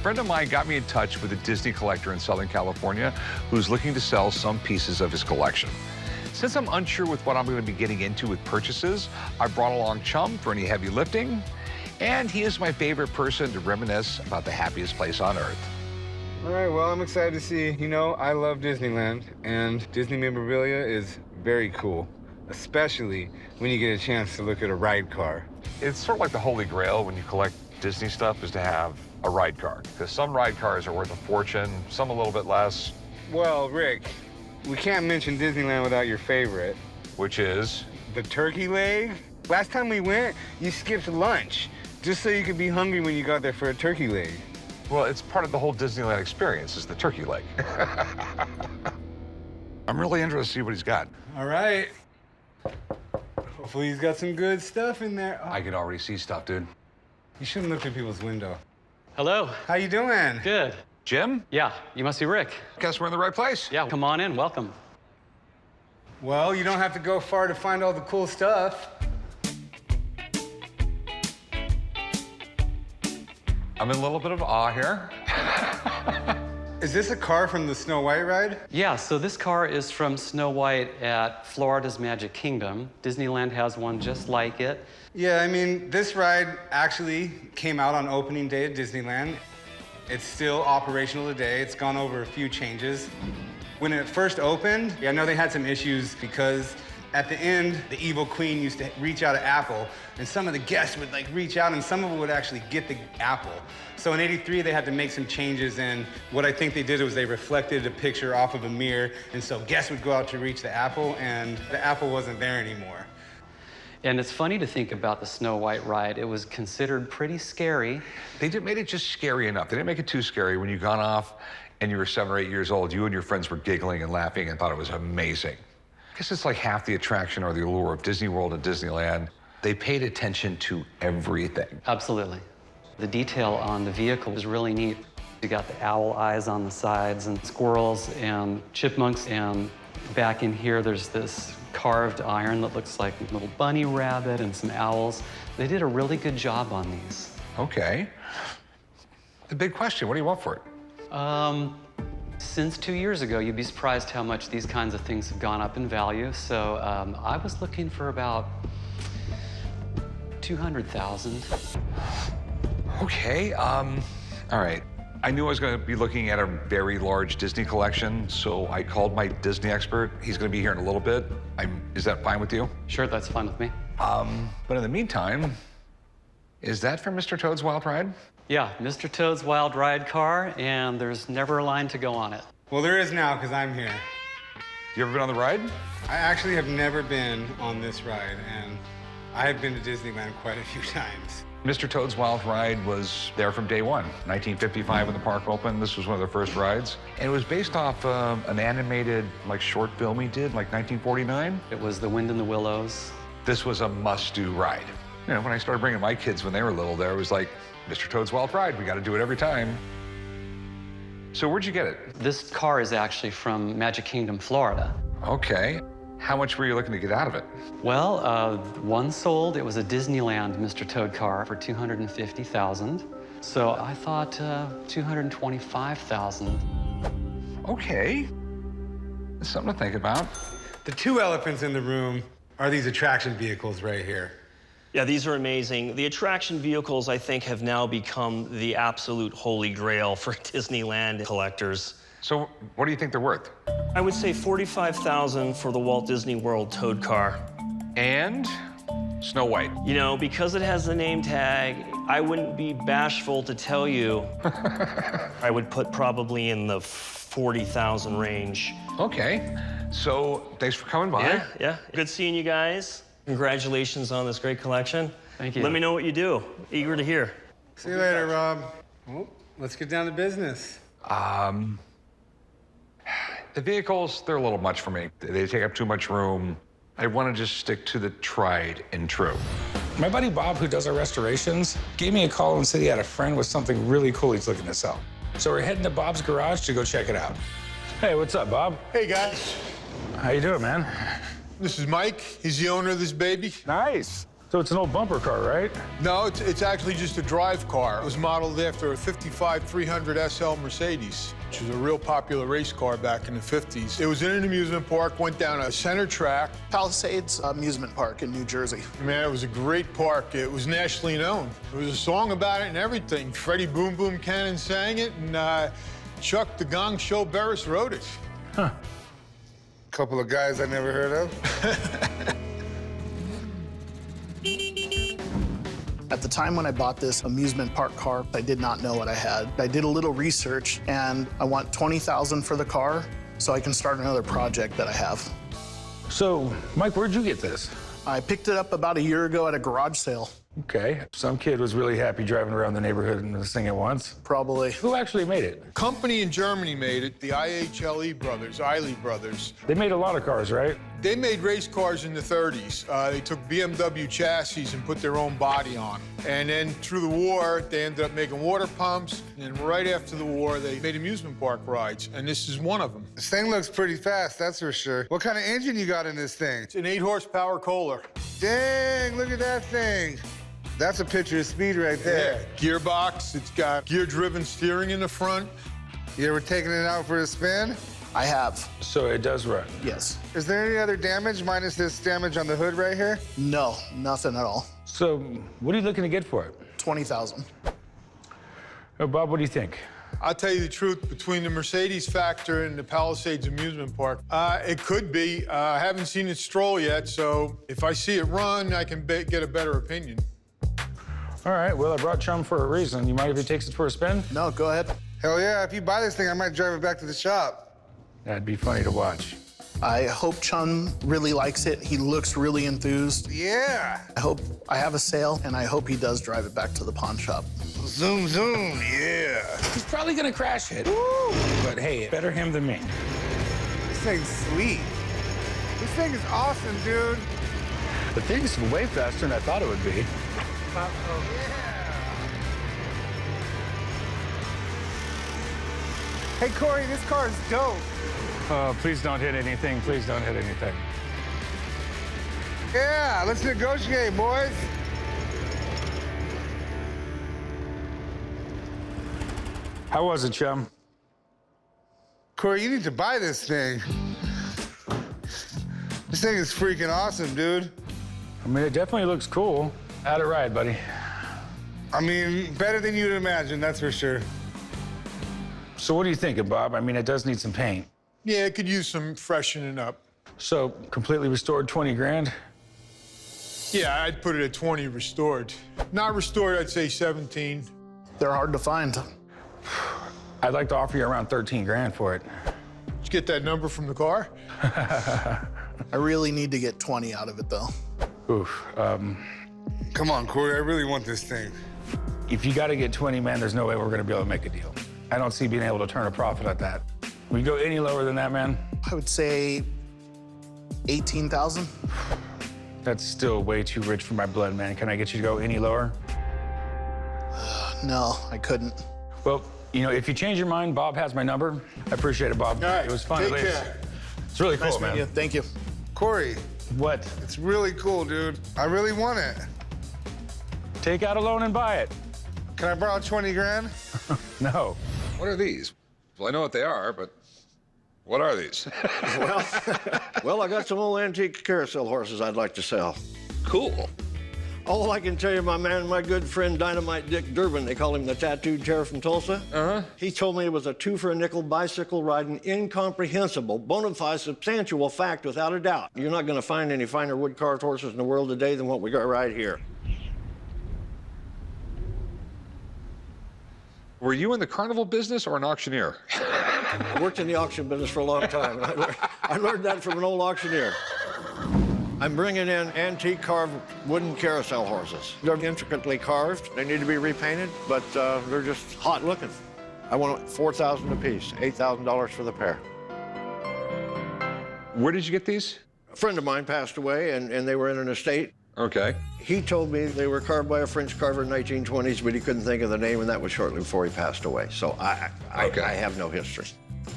friend of mine got me in touch with a Disney collector in Southern California who's looking to sell some pieces of his collection. Since I'm unsure with what I'm going to be getting into with purchases, I brought along Chum for any heavy lifting, and he is my favorite person to reminisce about the happiest place on earth. All right, well, I'm excited to see. You know, I love Disneyland, and Disney memorabilia is very cool, especially when you get a chance to look at a ride car. It's sort of like the holy grail when you collect Disney stuff is to have a ride car, because some ride cars are worth a fortune, some a little bit less. Well, Rick, we can't mention Disneyland without your favorite. Which is? The turkey leg. Last time we went, you skipped lunch, just so you could be hungry when you got there for a turkey leg. Well, it's part of the whole Disneyland experience, is the turkey leg. I'm really interested to see what he's got. All right. Hopefully he's got some good stuff in there. Oh, I can already see stuff, dude. you shouldn't look through people's window. Hello. How you doing? Good. Jim? Yeah, you must be Rick. Guess we're in the right place. Yeah, come on in. Welcome. Well, you don't have to go far to find all the cool stuff. I'm in a little bit of awe here. Is this a car from the Snow White ride? Yeah, so this car is from Snow White at Florida's Magic Kingdom. Disneyland has one just like it. Yeah, I mean, this ride actually came out on opening day at Disneyland. It's still operational today. It's gone over a few changes. When it first opened, I know they had some issues because at the end, the evil queen used to reach out an apple, and some of the guests would like reach out, and some of them would actually get the apple. So in '83, they had to make some changes, and what I think they did was they reflected a picture off of a mirror, and so guests would go out to reach the apple, and the apple wasn't there anymore. And it's funny to think about the Snow White ride. It was considered pretty scary. They made it just scary enough. They didn't make it too scary. When you got off and you were 7 or 8 years old, you and your friends were giggling and laughing and thought it was amazing. I guess it's like half the attraction or the allure of Disney World and Disneyland. They paid attention to everything. Absolutely. The detail on the vehicle is really neat. You got the owl eyes on the sides and squirrels and chipmunks, and back in here there's this carved iron that looks like a little bunny rabbit and some owls. They did a really good job on these. Okay. The big question, what do you want for it? Since 2 years ago, you'd be surprised how much these kinds of things have gone up in value. So I was looking for about $200,000. Okay, all right. I knew I was going to be looking at a very large Disney collection, so I called my Disney expert. He's going to be here in a little bit. Is that fine with you? Sure, that's fine with me. But in the meantime, is that for Mr. Toad's Wild Ride? Yeah, Mr. Toad's Wild Ride car, and there's never a line to go on it. Well, there is now, because I'm here. You ever been on the ride? I actually have never been on this ride, and I have been to Disneyland quite a few times. Mr. Toad's Wild Ride was there from day one. 1955 when the park opened. This was one of the first rides. And it was based off an animated, short film he did, 1949. It was The Wind in the Willows. This was a must-do ride. You know, when I started bringing my kids when they were little there, it was like, Mr. Toad's Wild Ride, we got to do it every time. So where'd you get it? This car is actually from Magic Kingdom, Florida. Okay. How much were you looking to get out of it? Well, one sold. It was a Disneyland Mr. Toad car for $250,000. So I thought $225,000. Okay. That's something to think about. The two elephants in the room are these attraction vehicles right here. Yeah, these are amazing. The attraction vehicles, I think, have now become the absolute holy grail for Disneyland collectors. So what do you think they're worth? I would say $45,000 for the Walt Disney World Toad car. And Snow White. You know, because it has the name tag, I wouldn't be bashful to tell you I would put probably in the 40,000 range. Okay. So thanks for coming by. Yeah. Good seeing you guys. Congratulations on this great collection. Thank you. Let me know what you do. Eager to hear. See you later, Rob. Well, let's get down to business. The vehicles, they're a little much for me. They take up too much room. I want to just stick to the tried and true. My buddy Bob, who does our restorations, gave me a call and said he had a friend with something really cool he's looking to sell. So we're heading to Bob's garage to go check it out. Hey, what's up, Bob? Hey, guys. How you doing, man? This is Mike. He's the owner of this baby. Nice. So it's an old bumper car, right? No, it's actually just a drive car. It was modeled after a 55 300 SL Mercedes, which was a real popular race car back in the 50s. It was in an amusement park, went down a center track. Palisades Amusement Park in New Jersey. Man, it was a great park. It was nationally known. There was a song about it and everything. Freddie Boom Boom Cannon sang it, and Chuck the Gong Show Barris wrote it. Huh. Couple of guys I never heard of. At the time when I bought this amusement park car, I did not know what I had. I did a little research, and I want $20,000 for the car so I can start another project that I have. So, Mike, where'd you get this? I picked it up about a year ago at a garage sale. Okay. Some kid was really happy driving around the neighborhood and this thing at once. Probably. Who actually made it? Company in Germany made it, the IHLE brothers, Eiley brothers. They made a lot of cars, right? They made race cars in the 30s. They took BMW chassis and put their own body on them. And then through the war, they ended up making water pumps. And right after the war, they made amusement park rides. And this is one of them. This thing looks pretty fast, that's for sure. What kind of engine you got in this thing? It's an 8-horsepower Kohler. Dang, look at that thing. That's a picture of speed right there. Yeah. Gearbox, it's got gear-driven steering in the front. You ever taken it out for a spin? I have, So it does run. yes. Is there any other damage minus this damage on the hood right here? No, nothing at all. So what are you looking to get for it? 20,000. Oh, Bob, what do you think? I'll tell you the truth, between the Mercedes factor and the Palisades amusement park, it could be. I haven't seen it stroll yet, so if I see it run, I can get a better opinion. All right, well, I brought Chum for a reason. You mind if he takes it for a spin? No, go ahead. Hell yeah, if you buy this thing, I might drive it back to the shop. That'd be funny to watch. I hope Chun really likes it. He looks really enthused. Yeah. I hope I have a sale, and I hope he does drive it back to the pawn shop. Zoom, zoom, yeah. He's probably gonna crash it. But hey, better him than me. This thing's sweet. This thing is awesome, dude. The thing's way faster than I thought it would be. Hey, Corey, this car is dope. Please don't hit anything. Please don't hit anything. Yeah, let's negotiate, boys. How was it, Chum? Corey, you need to buy this thing. This thing is freaking awesome, dude. I mean, it definitely looks cool. How'd it ride, buddy? I mean, better than you'd imagine, that's for sure. So what are you thinking, Bob? I mean, it does need some paint. Yeah, it could use some freshening up. So completely restored, 20 grand? Yeah, I'd put it at 20 restored. Not restored, I'd say 17. They're hard to find. I'd like to offer you around 13 grand for it. Did you get that number from the car? I really need to get 20 out of it, though. Oof. Come on, Corey, I really want this thing. If you got to get 20, man, there's no way we're going to be able to make a deal. I don't see being able to turn a profit at that. We go any lower than that, man? I would say 18,000. That's still way too rich for my blood, man. Can I get you to go any lower? No, I couldn't. Well, you know, if you change your mind, Bob has my number. I appreciate it, Bob. All right, It was fun take at least. care. It's really cool, Nice man. meeting you. Thank you. Corey, What? it's really cool, dude. I really want it. Take out a loan and buy it. Can I borrow 20 grand? No. What are these? Well, I know what they are, but what are these? Well, I got some old antique carousel horses I'd like to sell. Cool. All I can tell you, my man, my good friend Dynamite Dick Durbin, they call him the tattooed terror from Tulsa. He told me it was a 2 for a nickel bicycle riding incomprehensible, bona fide, substantial fact without a doubt. You're not going to find any finer wood carved horses in the world today than what we got right here. Were you in the carnival business or an auctioneer? I worked in the auction business for a long time. I learned that from an old auctioneer. I'm bringing in antique carved wooden carousel horses. They're intricately carved. They need to be repainted, but they're just hot looking. I want $4,000 a piece, $8,000 for the pair. Where did you get these? A friend of mine passed away, and they were in an estate. Okay. He told me they were carved by a French carver in the 1920s, but he couldn't think of the name, and that was shortly before he passed away. So I Okay. have no history.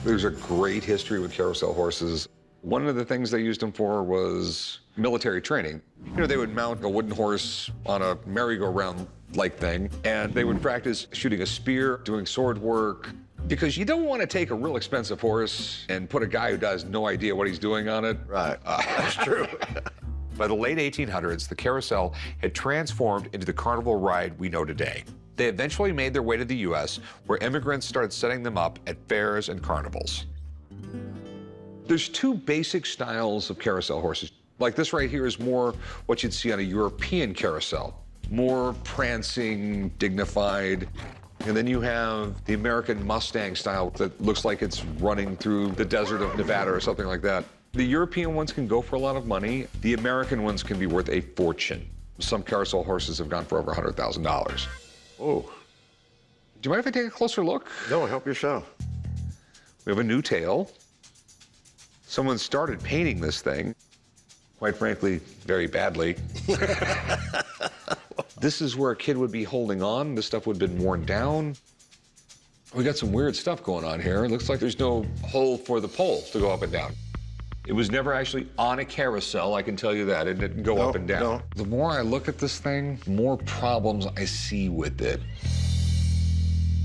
There's a great history with carousel horses. One of the things they used them for was military training. You know, they would mount a wooden horse on a merry-go-round-like thing, and they would practice shooting a spear, doing sword work, because you don't want to take a real expensive horse and put a guy who has no idea what he's doing on it. Right, that's true. By the late 1800s, the Carousel had transformed into the carnival ride we know today. They eventually made their way to the U.S., where immigrants started setting them up at fairs and carnivals. There's two basic styles of carousel horses. Like this right here is more what you'd see on a European carousel. More prancing, dignified. And then you have the American Mustang style that looks like it's running through the desert of Nevada or something like that. The European ones can go for a lot of money. The American ones can be worth a fortune. Some carousel horses have gone for over $100,000. Oh. Do you mind if I take a closer look? No, help yourself. We have a new tail. Someone started painting this thing, quite frankly, very badly. This is where a kid would be holding on. This stuff would have been worn down. We got some weird stuff going on here. It looks like there's no hole for the poles to go up and down. It was never actually on a carousel, I can tell you that. It didn't go up and down. No. The more I look at this thing, the more problems I see with it.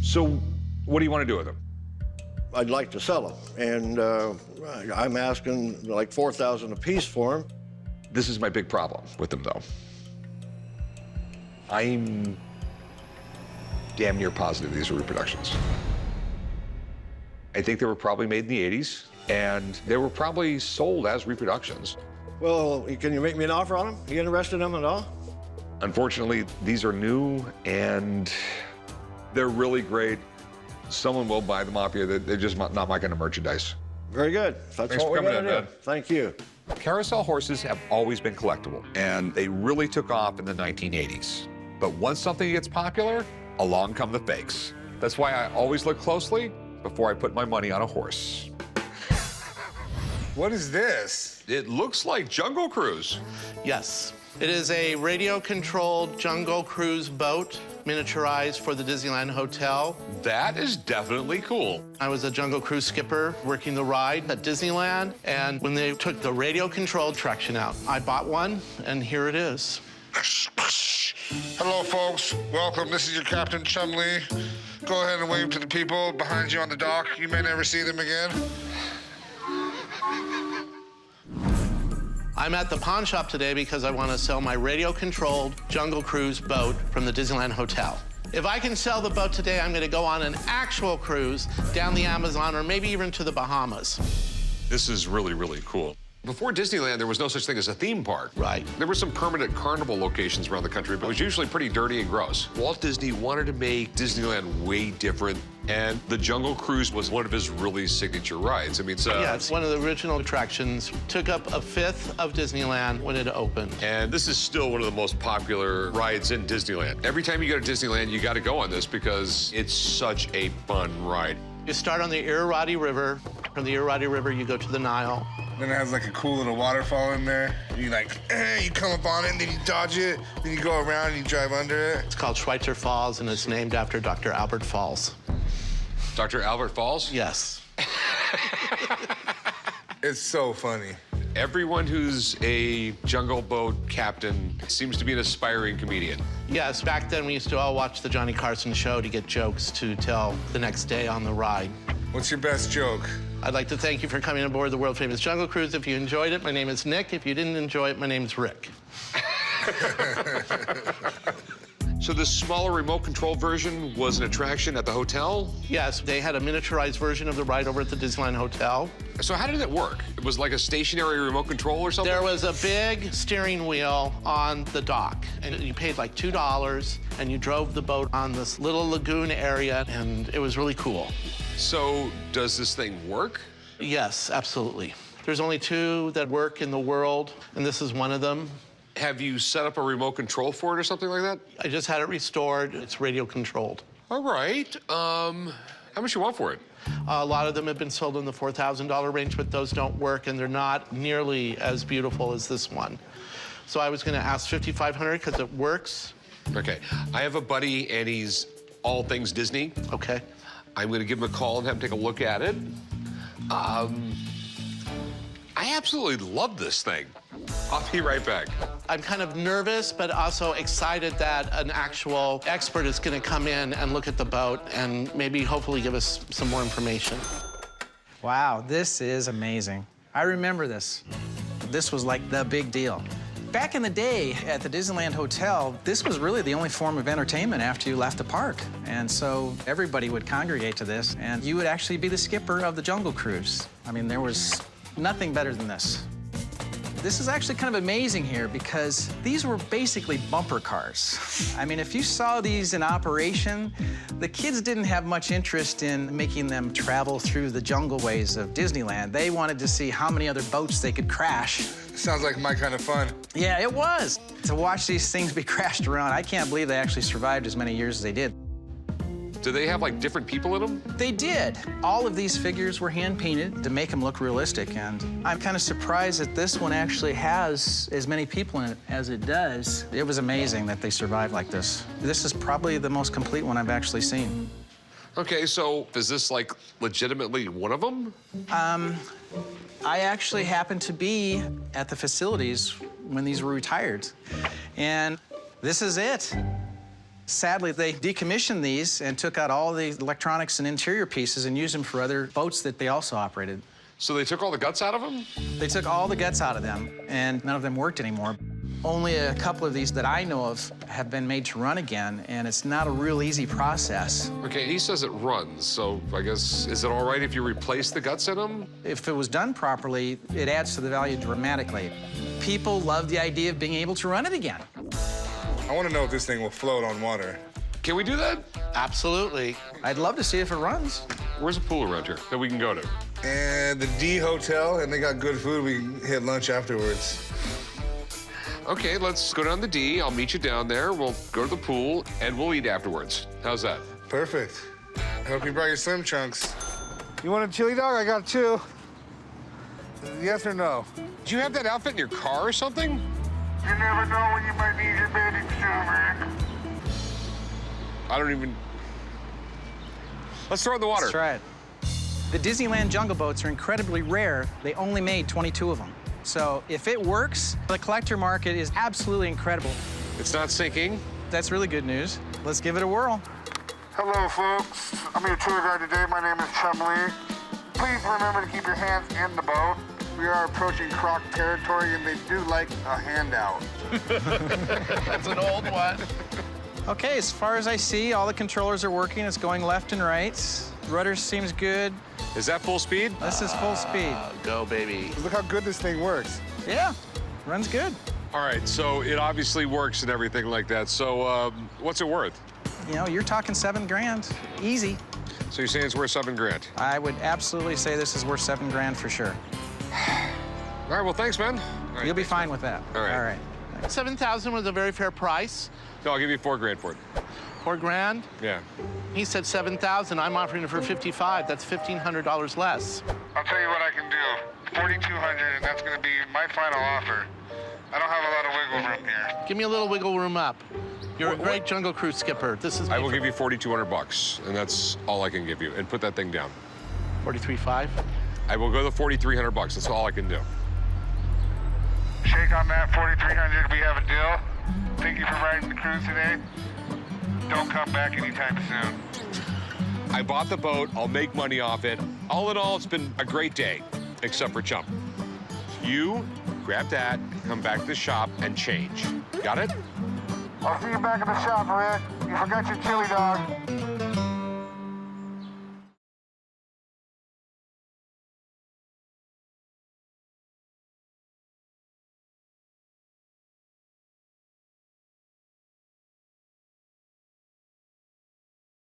So what do you want to do with them? I'd like to sell them, and I'm asking like $4,000 a piece for them. This is my big problem with them, though. I'm damn near positive these are reproductions. I think they were probably made in the 80s, and they were probably sold as reproductions. Well, can you make me an offer on them? You interested in them at all? Unfortunately, these are new, and they're really great. Someone will buy them off you. They're just not my kind of merchandise. Very good. That's Thanks what for we're coming gonna in, do. man. Thank you. Carousel horses have always been collectible, and they really took off in the 1980s. But once something gets popular, along come the fakes. That's why I always look closely before I put my money on a horse. What is this? It looks like Jungle Cruise. Yes. It is a radio-controlled Jungle Cruise boat, miniaturized for the Disneyland Hotel. That is definitely cool. I was a Jungle Cruise skipper working the ride at Disneyland, and when they took the radio-controlled attraction out, I bought one, and here it is. Hello, folks. Welcome. This is your Captain Chumley. Go ahead and wave to the people behind you on the dock. You may never see them again. I'm at the pawn shop today because I want to sell my radio-controlled Jungle Cruise boat from the Disneyland Hotel. If I can sell the boat today, I'm going to go on an actual cruise down the Amazon or maybe even to the Bahamas. This is really, really cool. Before Disneyland, there was no such thing as a theme park. Right. There were some permanent carnival locations around the country, but it was usually pretty dirty and gross. Walt Disney wanted to make Disneyland way different, and the Jungle Cruise was one of his really signature rides. I mean, Yeah, it's one of the original attractions. Took up a fifth of Disneyland when it opened. and this is still one of the most popular rides in Disneyland. Every time you go to Disneyland, you got to go on this because it's such a fun ride. You start on the Irrawaddy River. From the Irrawaddy River, you go to the Nile. Then it has like a cool little waterfall in there. You you come up on it, and then you dodge it, then you go around and you drive under it. It's called Schweitzer Falls, and it's named after Dr. Albert Falls. Dr. Albert Falls? Yes. It's so funny. Everyone who's a jungle boat captain seems to be an aspiring comedian. Yes, back then we used to all watch the Johnny Carson show to get jokes to tell the next day on the ride. What's your best joke? I'd like to thank you for coming aboard the world-famous Jungle Cruise. If you enjoyed it, my name is Nick. If you didn't enjoy it, my name's Rick. So this smaller remote control version was an attraction at the hotel? Yes, they had a miniaturized version of the ride over at the Disneyland Hotel. So how did it work? It was like a stationary remote control or something? There was a big steering wheel on the dock, and you paid like $2, and you drove the boat on this little lagoon area, and it was really cool. So does this thing work? Yes, absolutely. There's only 2 that work in the world, and this is one of them. Have you set up a remote control for it or something like that? I just had it restored. It's radio controlled. All right. How much you want for it? A lot of them have been sold in the $4,000 range, but those don't work, and they're not nearly as beautiful as this one. So I was going to ask $5,500 because it works. Okay. I have a buddy, and he's all things Disney. Okay. I'm going to give him a call and have him take a look at it. I I absolutely love this thing. I'll be right back. I'm kind of nervous, but also excited that an actual expert is going to come in and look at the boat and maybe hopefully give us some more information. Wow, this is amazing. I remember this. This was like the big deal. Back in the day at the Disneyland Hotel, this was really the only form of entertainment after you left the park. And so everybody would congregate to this, and you would actually be the skipper of the Jungle Cruise. I mean, there was nothing better than this. This is actually kind of amazing here because these were basically bumper cars. I mean, if you saw these in operation, the kids didn't have much interest in making them travel through the jungle ways of Disneyland. They wanted to see how many other boats they could crash. Sounds like my kind of fun. Yeah, it was. To watch these things be crashed around, I can't believe they actually survived as many years as they did. Do they have, like, different people in them? They did. All of these figures were hand-painted to make them look realistic, and I'm kind of surprised that this one actually has as many people in it as it does. It was amazing that they survived like this. This is probably the most complete one I've actually seen. Okay, so is this, like, legitimately one of them? I actually happened to be at the facilities when these were retired, and this is it. Sadly, they decommissioned these and took out all the electronics and interior pieces and used them for other boats that they also operated. So they took all the guts out of them? They took all the guts out of them, and none of them worked anymore. Only a couple of these that I know of have been made to run again, and it's not a real easy process. Okay, he says it runs, so I guess, is it all right if you replace the guts in them? If it was done properly, it adds to the value dramatically. People love the idea of being able to run it again. I want to know if this thing will float on water. Can we do that? Absolutely. I'd love to see if it runs. Where's a pool around here that we can go to? And the D Hotel, and they got good food. We can hit lunch afterwards. Okay, let's go down the D. I'll meet you down there. We'll go to the pool, and we'll eat afterwards. How's that? Perfect. I hope you brought your swim trunks. You want a chili dog? I got two. Yes or no? Do you have that outfit in your car or something? You never know when you might need your bathing suit, man. I don't even... Let's throw it in the water. Let's try it. The Disneyland Jungle Boats are incredibly rare. They only made 22 of them. So if it works, the collector market is absolutely incredible. It's not sinking. That's really good news. Let's give it a whirl. Hello, folks. I'm your tour guide today. My name is Chum Lee. Please remember to keep your hands in the boat. We are approaching Croc territory, and they do like a handout. That's an old one. Okay, as far as I see, all the controllers are working. It's going left and right. Rudder seems good. Is that full speed? This is full speed. Go, baby. Look how good this thing works. Yeah, runs good. All right, so it obviously works and everything like that. So what's it worth? You know, you're talking $7 grand, easy. So you're saying it's worth $7 grand? I would absolutely say this is worth $7 grand for sure. All right, well, thanks, man. All right, You'll be fine with that. All right. All right. $7,000 was a very fair price. No, I'll give you $4 grand for it. $4 grand. Yeah. He said 7,000. I'm offering it for 55. That's $1,500 less. I'll tell you what I can do. 4,200, and that's going to be my final offer. I don't have a lot of wiggle room here. Give me a little wiggle room up. You're a great Jungle Cruise skipper. This is. I will give you $4,200, and that's all I can give you. And put that thing down. 43.5. I will go to $4,300. That's all I can do. Shake on that, 4,300. We have a deal. Thank you for riding the cruise today. Don't come back anytime soon. I bought the boat. I'll make money off it. All in all, it's been a great day, except for Chump. You grab that, come back to the shop, and change. Got it? I'll see you back at the shop, Rick. You forgot your chili dog.